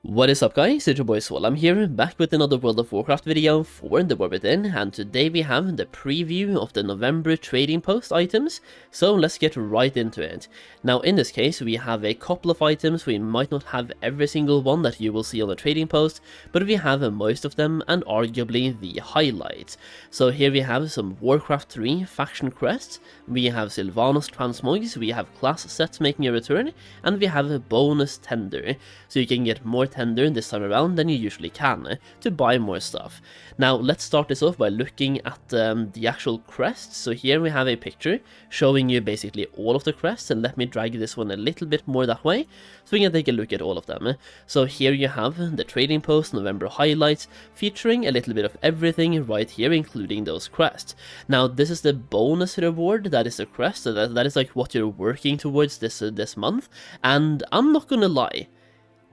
What is up guys, it's your boy Solheim here, back with another World of Warcraft video for the War Within, and today we have the preview of the November trading post items, so let's get right into it. Now in this case we have a couple of items. We might not have every single one that you will see on the trading post, but we have most of them and arguably the highlights. So here we have some Warcraft 3 faction quests, we have Sylvanas transmogs, we have class sets making a return, and we have a bonus tender, so you can get more tender this time around than you usually can to buy more stuff. Now let's start this off by looking at the actual crests. So here we have a picture showing you basically all of the crests, and let me drag this one a little bit more that way so we can take a look at all of them. So here you have the trading post November highlights featuring a little bit of everything right here, including those crests. Now this is the bonus reward, that is the crest, so that is like what you're working towards this month, and I'm not gonna lie,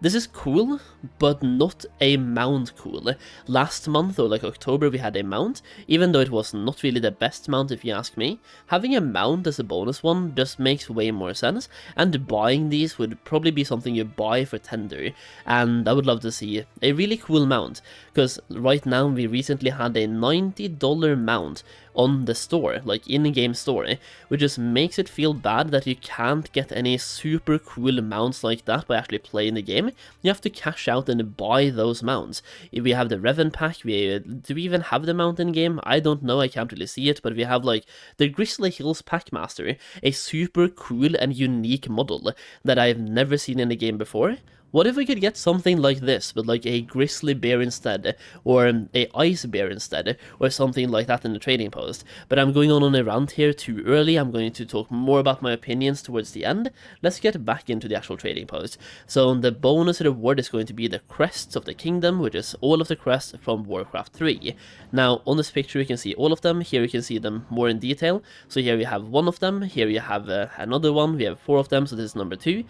this is cool, but not a mount cool. Last month, or like October, we had a mount, even though it was not really the best mount if you ask me. Having a mount as a bonus one just makes way more sense, and buying these would probably be something you buy for tender, and I would love to see a really cool mount, because right now we recently had a $90 mount on the store, like in-game store, which just makes it feel bad that you can't get any super cool mounts like that by actually playing the game. You have to cash out and buy those mounts. If we have the Revan pack, do we even have the mount in game? I don't know, I can't really see it, but we have like the Grizzly Hills Packmaster, a super cool and unique model that I've never seen in the game before. What if we could get something like this, but like a grizzly bear instead, or a ice bear instead, or something like that in the trading post? But I'm going on a rant here too early. I'm going to talk more about my opinions towards the end. Let's get back into the actual trading post. So the bonus reward is going to be the crests of the kingdom, which is all of the crests from Warcraft 3. Now on this picture you can see all of them. Here you can see them more in detail. So here we have one of them, here you have another one, we have 4 of them, so this is number 2,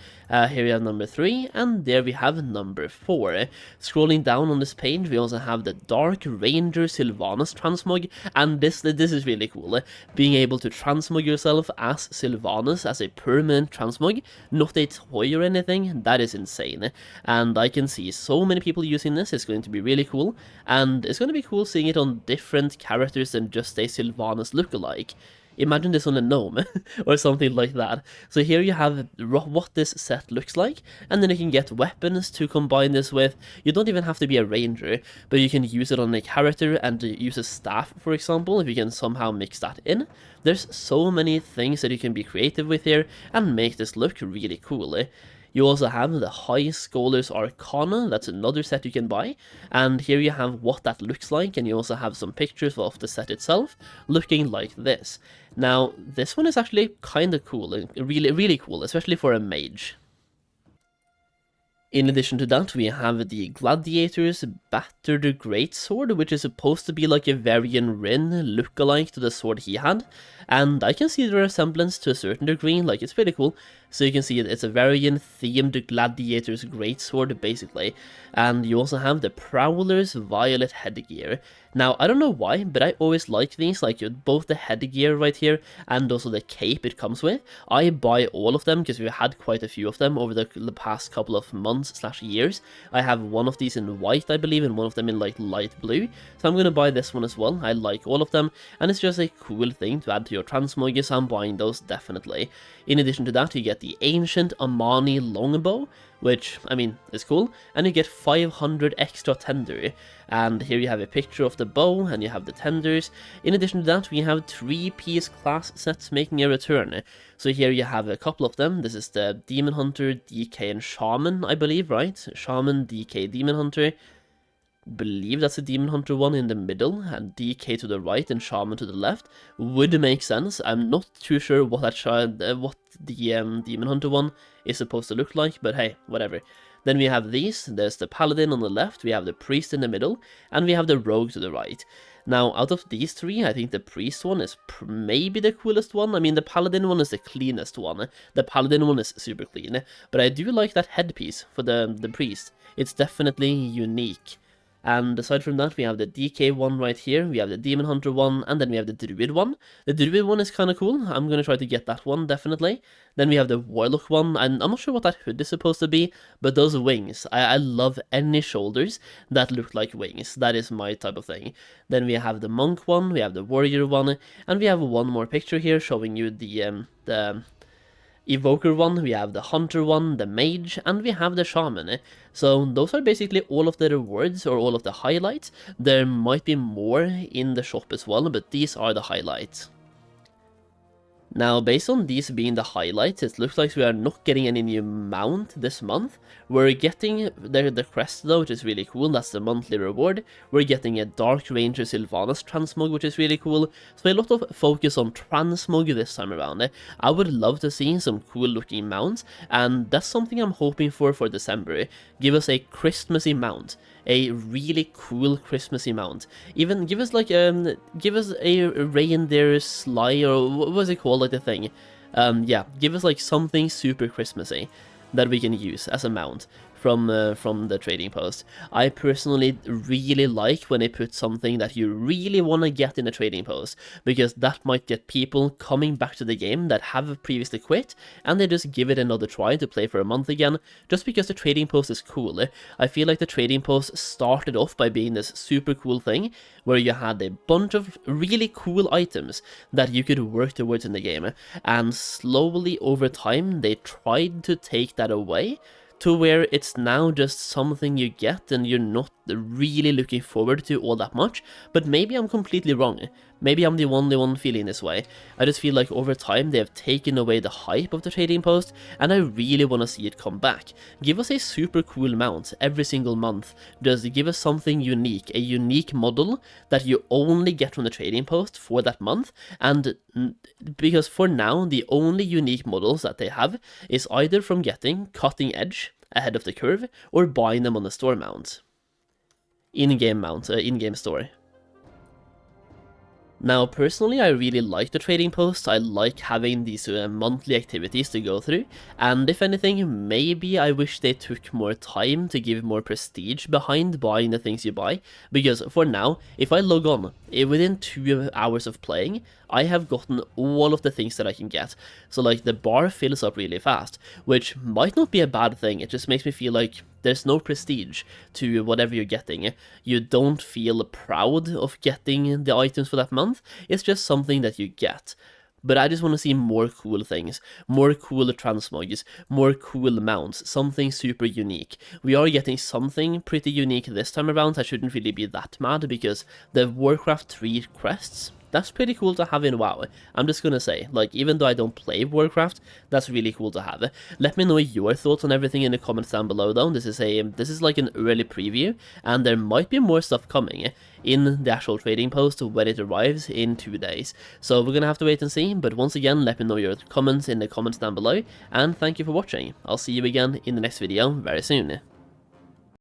here we have number 3, and there we have number 4. Scrolling down on this page, we also have the Dark Ranger Sylvanas transmog, and this is really cool. Being able to transmog yourself as Sylvanas, as a permanent transmog, not a toy or anything, that is insane. And I can see so many people using this. It's going to be really cool, and it's going to be cool seeing it on different characters than just a Sylvanas lookalike. Imagine this on a gnome, or something like that. So here you have what this set looks like, and then you can get weapons to combine this with. You don't even have to be a ranger, but you can use it on a character and use a staff, for example, if you can somehow mix that in. There's so many things that you can be creative with here, and make this look really cool. You also have the High Scholar's Arcana, that's another set you can buy, and here you have what that looks like, and you also have some pictures of the set itself, looking like this. Now, this one is actually kinda cool, really cool, especially for a mage. In addition to that, we have the Gladiator's Battered Greatsword, which is supposed to be like a Varian Rin lookalike to the sword he had, and I can see the resemblance to a certain degree, like it's pretty cool. So you can see it's a Varian themed Gladiator's Greatsword basically, and you also have the Prowler's Violet Headgear. Now, I don't know why, but I always like these, like both the headgear right here and also the cape it comes with. I buy all of them because we've had quite a few of them over the past couple of months/years. I have one of these in white, I believe, and one of them in like light blue, so I'm going to buy this one as well. I like all of them, and it's just a cool thing to add to your transmog, so I'm buying those definitely. In addition to that, you get the Ancient Amani Longbow, which, I mean, is cool, and you get 500 extra tender. And here you have a picture of the bow, and you have the tenders. In addition to that, we have 3-piece class sets making a return. So here you have a couple of them. This is the Demon Hunter, DK, and Shaman, I believe, right? Shaman, DK, Demon Hunter. Believe that's a Demon Hunter one in the middle, and DK to the right and Shaman to the left would make sense. I'm not too sure what the Demon Hunter one is supposed to look like, but hey, whatever. Then we have these. There's the Paladin on the left, we have the Priest in the middle, and we have the Rogue to the right. Now, out of these 3, I think the Priest one is maybe the coolest one. I mean, the Paladin one is the cleanest one. The Paladin one is super clean, but I do like that headpiece for the Priest. It's definitely unique. And aside from that, we have the DK one right here, we have the Demon Hunter one, and then we have the Druid one. The Druid one is kind of cool, I'm going to try to get that one, definitely. Then we have the Warlock one, and I'm not sure what that hood is supposed to be, but those wings, I love any shoulders that look like wings, that is my type of thing. Then we have the Monk one, we have the Warrior one, and we have one more picture here showing you the Evoker one, we have the Hunter one, the Mage, and we have the Shaman. So those are basically all of the rewards, or all of the highlights. There might be more in the shop as well, but these are the highlights. Now, based on these being the highlights, it looks like we are not getting any new mount this month. We're getting the crest though, which is really cool, that's the monthly reward. We're getting a Dark Ranger Sylvanas transmog, which is really cool. So a lot of focus on transmog this time around. I would love to see some cool looking mounts, and that's something I'm hoping for December. Give us a Christmassy mount. A really cool Christmassy mount. Even give us like give us a reindeer sleigh, or what was it called, like the thing. Yeah, give us like something super Christmassy that we can use as a mount from the trading post. I personally really like when they put something that you really want to get in a trading post, because that might get people coming back to the game that have previously quit, and they just give it another try to play for a month again, just because the trading post is cool. I feel like the trading post started off by being this super cool thing, where you had a bunch of really cool items that you could work towards in the game, and slowly over time they tried to take that away, to where it's now just something you get and you're not really looking forward to all that much. But maybe I'm completely wrong. Maybe I'm the only one feeling this way. I just feel like over time they have taken away the hype of the trading post, and I really want to see it come back. Give us a super cool mount every single month. Just give us something unique, a unique model that you only get from the trading post for that month. And because for now, the only unique models that they have is either from getting Cutting Edge ahead of the curve, or buying them on the store mount. In-game store. Now, personally, I really like the trading posts. I like having these monthly activities to go through, and if anything, maybe I wish they took more time to give more prestige behind buying the things you buy, because for now, if I log on, within 2 hours of playing, I have gotten all of the things that I can get. So like the bar fills up really fast, which might not be a bad thing. It just makes me feel like there's no prestige to whatever you're getting. You don't feel proud of getting the items for that month. It's just something that you get. But I just want to see more cool things, more cool transmogs, more cool mounts, something super unique. We are getting something pretty unique this time around. I shouldn't really be that mad, because the Warcraft 3 crests, that's pretty cool to have in WoW. I'm just gonna say, like, even though I don't play Warcraft, that's really cool to have. Let me know your thoughts on everything in the comments down below though. This is like an early preview, and there might be more stuff coming in the actual trading post when it arrives in 2 days. So we're gonna have to wait and see, but once again, let me know your comments in the comments down below, and thank you for watching. I'll see you again in the next video very soon.